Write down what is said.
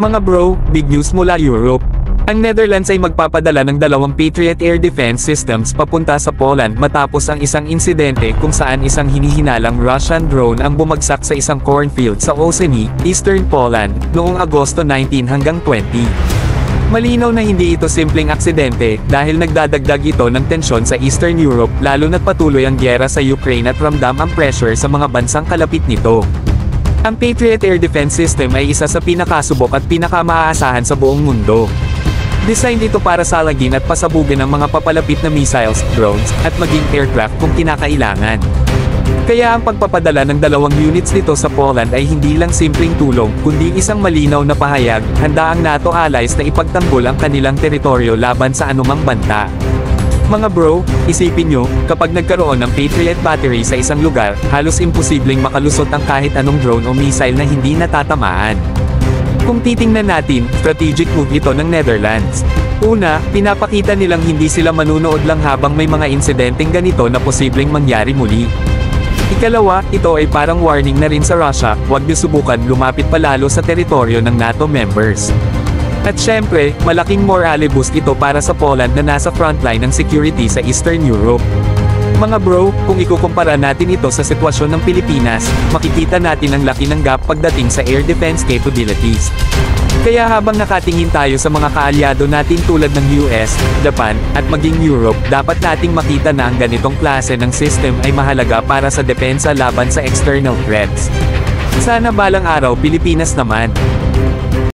Mga bro, big news mula Europe. Ang Netherlands ay magpapadala ng 2 Patriot Air Defense Systems papunta sa Poland matapos ang isang insidente kung saan isang hinihinalang Russian drone ang bumagsak sa isang cornfield sa Oseni, Eastern Poland, noong Agosto 19 hanggang 20. Malinaw na hindi ito simpleng aksidente dahil nagdadagdag ito ng tensyon sa Eastern Europe lalo na't patuloy ang gyera sa Ukraine at ramdam ang pressure sa mga bansang kalapit nito. Ang Patriot Air Defense System ay isa sa pinakasubok at pinakamaaasahan sa buong mundo. Designed ito para salagin at pasabugin ang mga papalapit na missiles, drones, at maging aircraft kung kinakailangan. Kaya ang pagpapadala ng 2 units nito sa Poland ay hindi lang simpleng tulong, kundi isang malinaw na pahayag, handa ang NATO allies na ipagtanggol ang kanilang teritoryo laban sa anumang banta. Mga bro, isipin nyo, kapag nagkaroon ng Patriot battery sa isang lugar, halos imposibleng makalusot ang kahit anong drone o missile na hindi natatamaan. Kung titingnan natin, strategic move ito ng Netherlands. Una, pinapakita nilang hindi sila manunood lang habang may mga insidenteng ganito na posibleng mangyari muli. Ikalawa, ito ay parang warning na rin sa Russia, huwag niyo subukan lumapit palalo sa teritoryo ng NATO members. At syempre, malaking morale boost ito para sa Poland na nasa frontline ng security sa Eastern Europe. Mga bro, kung ikukumpara natin ito sa sitwasyon ng Pilipinas, makikita natin ang laki ng gap pagdating sa air defense capabilities. Kaya habang nakatingin tayo sa mga kaalyado natin tulad ng US, Japan, at maging Europe, dapat nating makita na ang ganitong klase ng system ay mahalaga para sa depensa laban sa external threats. Sana balang araw Pilipinas naman.